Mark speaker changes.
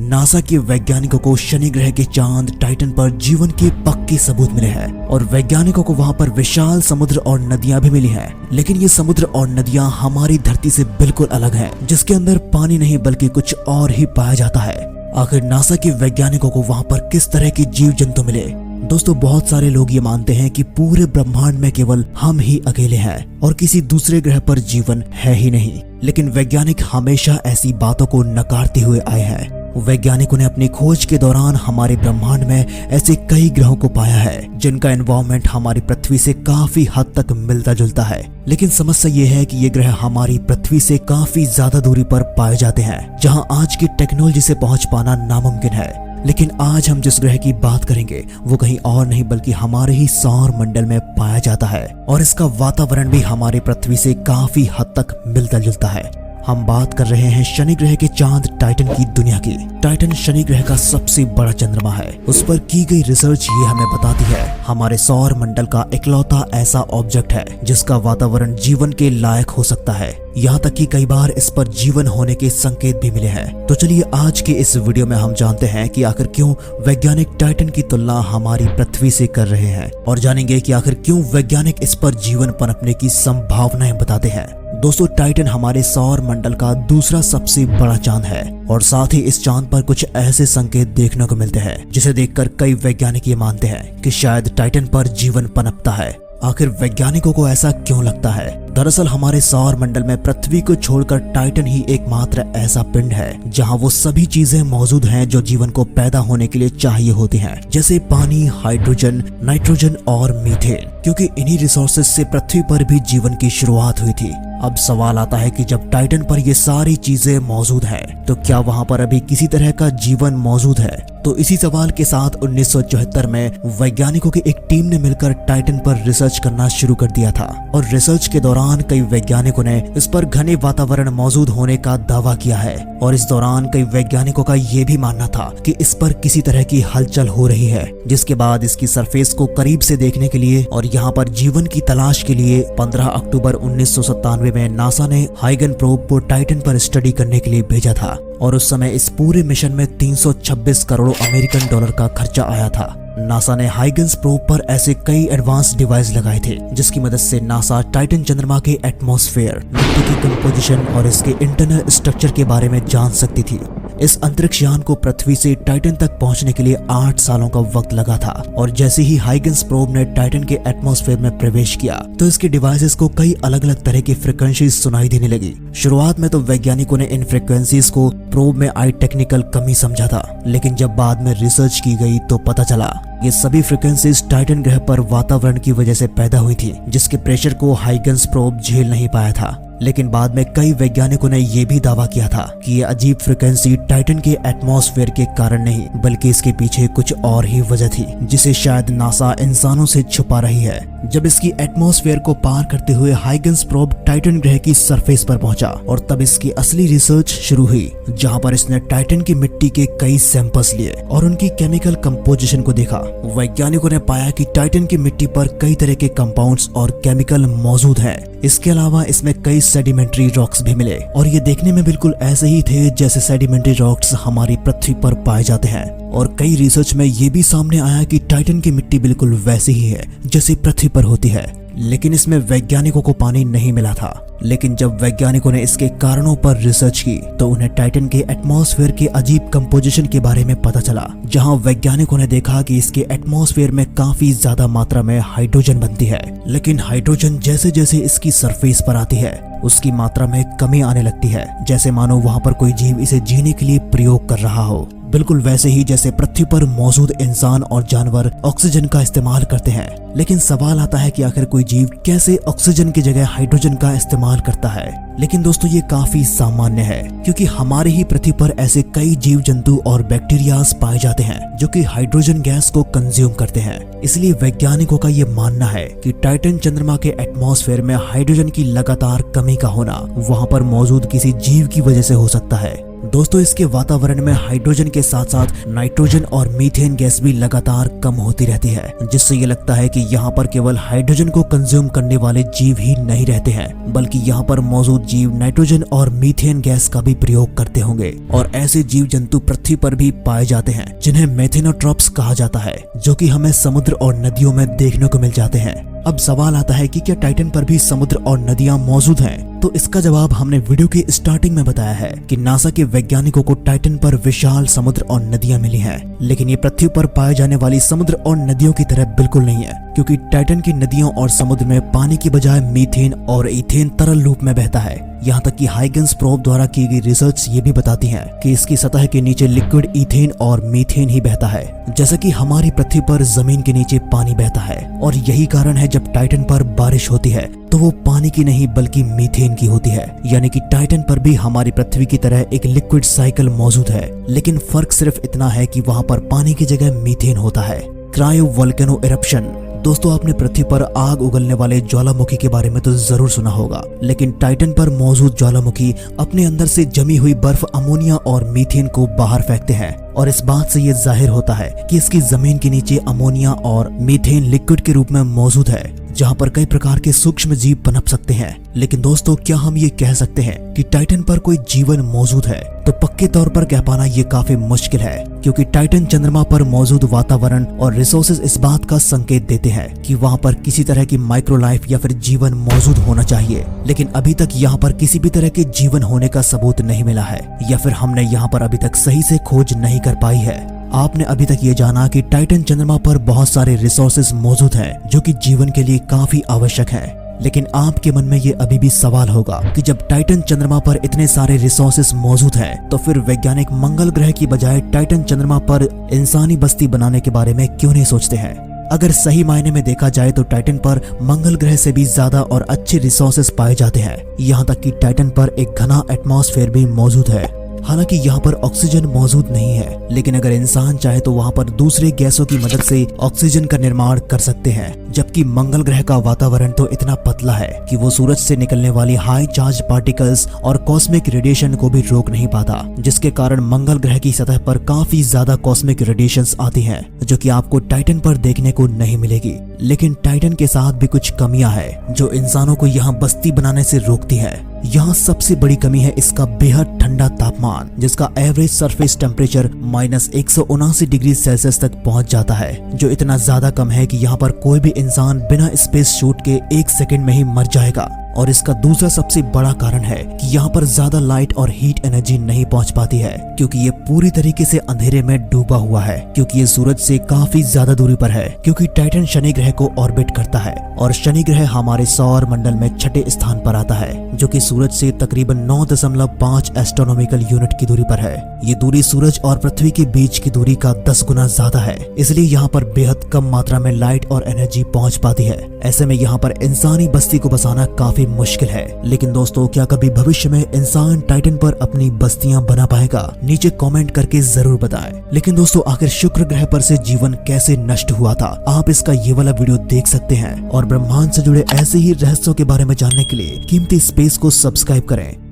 Speaker 1: NASA के वैज्ञानिकों को शनि ग्रह के चांद टाइटन पर जीवन के पक्के सबूत मिले हैं और वैज्ञानिकों को वहां पर विशाल समुद्र और नदियां भी मिली हैं। लेकिन ये समुद्र और नदियां हमारी धरती से बिल्कुल अलग हैं, जिसके अंदर पानी नहीं बल्कि कुछ और ही पाया जाता है। आखिर नासा के वैज्ञानिकों को वहां पर किस तरह के जीव जंतु मिले? दोस्तों, बहुत सारे लोग ये मानते हैं कि पूरे ब्रह्मांड में केवल हम ही अकेले हैं और किसी दूसरे ग्रह पर जीवन है ही नहीं। लेकिन वैज्ञानिक हमेशा ऐसी बातों को नकारते हुए आए हैं। वैज्ञानिकों ने अपनी खोज के दौरान हमारे ब्रह्मांड में ऐसे कई ग्रहों को पाया है जिनका एनवायरनमेंट हमारी पृथ्वी से काफी हद तक मिलता जुलता है। लेकिन समस्या ये है कि ये ग्रह हमारी पृथ्वी से काफी ज्यादा दूरी पर पाए जाते हैं, जहां आज की टेक्नोलॉजी से पहुंच पाना नामुमकिन है। लेकिन आज हम जिस ग्रह की बात करेंगे वो कहीं और नहीं बल्कि हमारे ही सौर मंडल में पाया जाता है और इसका वातावरण भी हमारे पृथ्वी से काफी हद तक मिलता जुलता है। हम बात कर रहे हैं शनि ग्रह के चांद टाइटन की दुनिया की। टाइटन शनि ग्रह का सबसे बड़ा चंद्रमा है। उस पर की गई रिसर्च ये हमें बताती है हमारे सौर मंडल का इकलौता ऐसा ऑब्जेक्ट है जिसका वातावरण जीवन के लायक हो सकता है। यहाँ तक कि कई बार इस पर जीवन होने के संकेत भी मिले हैं। तो चलिए आज के इस वीडियो में हम जानते हैं कि आखिर क्यों वैज्ञानिक टाइटन की तुलना हमारी पृथ्वी से कर रहे हैं और जानेंगे कि आखिर क्यों वैज्ञानिक इस पर जीवन पनपने की संभावनाएं बताते हैं। दोस्तों, टाइटन हमारे सौर मंडल का दूसरा सबसे बड़ा चांद है और साथ ही इस चांद पर कुछ ऐसे संकेत देखने को मिलते हैं जिसे देखकर कई वैज्ञानिक ये मानते हैं कि शायद टाइटन पर जीवन पनपता है। आखिर वैज्ञानिकों को ऐसा क्यों लगता है? दरअसल हमारे सौर मंडल में पृथ्वी को छोड़कर टाइटन ही एकमात्र ऐसा पिंड है जहां वो सभी चीजें मौजूद हैं जो जीवन को पैदा होने के लिए चाहिए होती हैं, जैसे पानी, हाइड्रोजन, नाइट्रोजन और मीथेन। क्योंकि इन्हीं रिसोर्सेज से पृथ्वी पर भी जीवन की शुरुआत हुई थी। अब सवाल आता है कि जब टाइटन पर ये सारी चीजें मौजूद हैं, तो क्या वहां पर अभी किसी तरह का जीवन मौजूद है? तो इसी सवाल के साथ 1974 में वैज्ञानिकों की एक टीम ने मिलकर टाइटन पर रिसर्च करना शुरू कर दिया था और रिसर्च के दौरान कई वैज्ञानिकों ने इस पर घने वातावरण मौजूद होने का दावा किया है और इस दौरान कई वैज्ञानिकों का ये भी मानना था कि इस पर किसी तरह की हलचल हो रही है। जिसके बाद इसकी सरफेस को करीब से देखने के लिए और यहाँ पर जीवन की तलाश के लिए 15 अक्टूबर 1997 में नासा ने हाइगन प्रोब को टाइटन पर स्टडी करने के लिए भेजा था और उस समय इस पूरे मिशन में 326 करोड़ अमेरिकन डॉलर का खर्चा आया था। नासा ने हाइगन्स प्रोब पर ऐसे कई एडवांस डिवाइस लगाए थे जिसकी मदद से नासा टाइटन चंद्रमा के एटमॉस्फेयर, मिट्टी की कंपोजिशन और इसके इंटरनल स्ट्रक्चर के बारे में जान सकती थी। इस अंतरिक्ष यान को पृथ्वी से टाइटन तक पहुंचने के लिए 8 सालों का वक्त लगा था और जैसे ही हाइगन्स प्रोब ने टाइटन के एटमॉस्फेयर में प्रवेश किया तो इसके डिवाइसेस को कई अलग अलग तरह की फ्रीक्वेंसीज सुनाई देने लगी। शुरुआत में तो वैज्ञानिकों ने इन फ्रीक्वेंसीज को प्रोब में आई टेक्निकल कमी समझा था, लेकिन जब बाद में रिसर्च की गई तो पता चला ये सभी फ्रीक्वेंसीज टाइटन ग्रह पर वातावरण की वजह से पैदा हुई थी, जिसके प्रेशर को हाइगन्स प्रोब झेल नहीं पाया था। लेकिन बाद में कई वैज्ञानिकों ने यह भी दावा किया था कि ये अजीब फ्रीक्वेंसी टाइटन के एटमॉस्फेयर के कारण नहीं बल्कि इसके पीछे कुछ और ही वजह थी जिसे शायद नासा इंसानों से छुपा रही है। जब इसकी एटमॉस्फेयर को पार करते हुए हाइगन्स प्रोब टाइटन ग्रह की सरफेस पर पहुंचा और तब इसकी असली रिसर्च शुरू हुई, जहां पर इसने टाइटन की मिट्टी के कई सैंपल्स लिए और उनकी केमिकल कंपोजिशन को देखा। वैज्ञानिकों ने पाया कि टाइटन की मिट्टी पर कई तरह के कंपाउंड्स और केमिकल मौजूद हैं। इसके अलावा इसमें कई सेडिमेंट्री रॉक्स भी मिले और ये देखने में बिल्कुल ऐसे ही थे जैसे सेडिमेंट्री रॉक्स हमारी पृथ्वी पर पाए जाते हैं। और कई रिसर्च में ये भी सामने आया कि टाइटन की मिट्टी बिल्कुल वैसी ही है जैसे पृथ्वी पर होती है, लेकिन इसमें वैज्ञानिकों को पानी नहीं मिला था। लेकिन जब वैज्ञानिकों ने इसके कारणों पर रिसर्च की तो उन्हें टाइटन के एटमॉस्फेयर के अजीब कंपोजिशन के बारे में पता चला, जहां वैज्ञानिकों ने देखा कि इसके एटमॉस्फेयर में काफी ज्यादा मात्रा में हाइड्रोजन बनती है। लेकिन हाइड्रोजन जैसे जैसे इसकी सरफेस पर आती है उसकी मात्रा में कमी आने लगती है, जैसे मानो वहां पर कोई जीव इसे जीने के लिए प्रयोग कर रहा हो। बिल्कुल वैसे ही जैसे पृथ्वी पर मौजूद इंसान और जानवर ऑक्सीजन का इस्तेमाल करते हैं। लेकिन सवाल आता है कि आखिर कोई जीव कैसे ऑक्सीजन की जगह हाइड्रोजन का इस्तेमाल करता है? लेकिन दोस्तों, ये काफी सामान्य है क्योंकि हमारे ही पृथ्वी पर ऐसे कई जीव जंतु और बैक्टीरियाज पाए जाते हैं जो कि हाइड्रोजन गैस को कंज्यूम करते हैं। इसलिए वैज्ञानिकों का ये मानना है कि टाइटन चंद्रमा के एटमॉस्फेयर में हाइड्रोजन की लगातार कमी का होना वहां पर मौजूद किसी जीव की वजह से हो सकता है। दोस्तों इसके वातावरण में हाइड्रोजन के साथ साथ नाइट्रोजन और मीथेन गैस भी लगातार कम होती रहती है, जिससे ये लगता है कि यहाँ पर केवल हाइड्रोजन को कंज्यूम करने वाले जीव ही नहीं रहते हैं, बल्कि यहाँ पर मौजूद जीव नाइट्रोजन और मीथेन गैस का भी प्रयोग करते होंगे। और ऐसे जीव जंतु पृथ्वी पर भी पाए जाते हैं जिन्हें मेथेनोट्रॉप्स कहा जाता है, जो कि हमें समुद्र और नदियों में देखने को मिल जाते हैं। अब सवाल आता है कि क्या टाइटन पर भी समुद्र और नदियां मौजूद हैं? तो इसका जवाब हमने वीडियो के स्टार्टिंग में बताया है कि नासा के वैज्ञानिकों को टाइटन पर विशाल समुद्र और नदियां मिली हैं, लेकिन ये पृथ्वी पर पाए जाने वाली समुद्र और नदियों की तरह बिल्कुल नहीं है, क्योंकि टाइटन की नदियों और समुद्र में पानी की बजाय मीथेन और इथेन तरल रूप में बहता है। यहाँ तक कि हाइगन्स प्रोब द्वारा की गई रिसर्च ये भी बताती है कि इसकी सतह के नीचे लिक्विड इथेन और मीथेन ही बहता है, जैसा कि हमारी पृथ्वी पर जमीन के नीचे पानी बहता है। और यही कारण है जब टाइटन पर बारिश होती है तो वो पानी की नहीं बल्कि मीथेन की होती है। यानी कि टाइटन पर भी हमारी पृथ्वी की तरह एक लिक्विड साइकिल मौजूद है, लेकिन फर्क सिर्फ इतना है कि वहाँ पर पानी की जगह मीथेन होता है। Cryo volcano eruption. दोस्तों आपने पृथ्वी पर आग उगलने वाले ज्वालामुखी के बारे में तो जरूर सुना होगा, लेकिन टाइटन पर मौजूद ज्वालामुखी अपने अंदर से जमी हुई बर्फ अमोनिया और मीथेन को बाहर फेंकते हैं। और इस बात से ये जाहिर होता है कि इसकी जमीन के नीचे अमोनिया और मीथेन लिक्विड के रूप में मौजूद है, जहाँ पर कई प्रकार के सूक्ष्म जीव पनप सकते हैं। लेकिन दोस्तों क्या हम ये कह सकते हैं कि टाइटन पर कोई जीवन मौजूद है? तो पक्के तौर पर कह पाना ये काफी मुश्किल है, क्योंकि टाइटन चंद्रमा पर मौजूद वातावरण और रिसोर्सेज इस बात का संकेत देते हैं कि वहाँ पर किसी तरह की माइक्रो लाइफ या फिर जीवन मौजूद होना चाहिए। लेकिन अभी तक यहाँ पर किसी भी तरह के जीवन होने का सबूत नहीं मिला है, या फिर हमने यहाँ पर अभी तक सही से खोज नहीं कर पाई है। आपने अभी तक ये जाना कि टाइटन चंद्रमा पर बहुत सारे रिसोर्सेज मौजूद हैं जो कि जीवन के लिए काफी आवश्यक हैं। लेकिन आपके मन में ये अभी भी सवाल होगा कि जब टाइटन चंद्रमा पर इतने सारे रिसोर्सेज मौजूद हैं, तो फिर वैज्ञानिक मंगल ग्रह की बजाय टाइटन चंद्रमा पर इंसानी बस्ती बनाने के बारे में क्यों नहीं सोचते हैं? अगर सही मायने में देखा जाए तो टाइटन पर मंगल ग्रह से भी ज्यादा और अच्छे रिसोर्सेज पाए जाते हैं। यहाँ तक कि टाइटन पर एक घना एटमॉस्फेयर भी मौजूद है। हालांकि यहाँ पर ऑक्सीजन मौजूद नहीं है, लेकिन अगर इंसान चाहे तो वहाँ पर दूसरे गैसों की मदद से ऑक्सीजन का निर्माण कर सकते हैं। जबकि मंगल ग्रह का वातावरण तो इतना पतला है कि वो सूरज से निकलने वाली हाई चार्ज पार्टिकल्स और कॉस्मिक रेडिएशन को भी रोक नहीं पाता, जिसके कारण मंगल ग्रह की सतह पर काफी ज्यादा कॉस्मिक रेडिएशंस आती हैं, जो कि आपको टाइटन पर देखने को नहीं मिलेगी। लेकिन टाइटन के साथ भी कुछ कमियां हैं जो इंसानों को यहाँ बस्ती बनाने से रोकती है। यहाँ सबसे बड़ी कमी है इसका बेहद ठंडा तापमान, जिसका average surface temperature -179 degree Celsius तक पहुँच जाता है, जो इतना ज्यादा कम है कि यहाँ पर कोई भी इंसान बिना स्पेस सूट के 1 सेकंड में ही मर जाएगा। और इसका दूसरा सबसे बड़ा कारण है कि यहाँ पर ज्यादा लाइट और हीट एनर्जी नहीं पहुँच पाती है, क्योंकि ये पूरी तरीके से अंधेरे में डूबा हुआ है, क्योंकि ये सूरज से काफी ज्यादा दूरी पर है। क्योंकि टाइटन शनि ग्रह को ऑर्बिट करता है और शनि ग्रह हमारे सौर मंडल में 6ठे स्थान पर आता है, जो कि सूरज से तकरीबन 9.5 एस्ट्रोनॉमिकल यूनिट की दूरी पर है। ये दूरी सूरज और पृथ्वी के बीच की दूरी का 10 गुना ज्यादा है, इसलिए यहाँ पर बेहद कम मात्रा में लाइट और एनर्जी पहुँच पाती है। ऐसे में यहाँ पर इंसानी बस्ती को बसाना काफी मुश्किल है। लेकिन दोस्तों क्या कभी भविष्य में इंसान टाइटन पर अपनी बस्तियां बना पाएगा? नीचे कमेंट करके जरूर बताएं। लेकिन दोस्तों आखिर शुक्र ग्रह पर से जीवन कैसे नष्ट हुआ था, आप इसका ये वाला वीडियो देख सकते हैं। और ब्रह्मांड से जुड़े ऐसे ही रहस्यों के बारे में जानने के लिए कीमती स्पेस को सब्सक्राइब करें।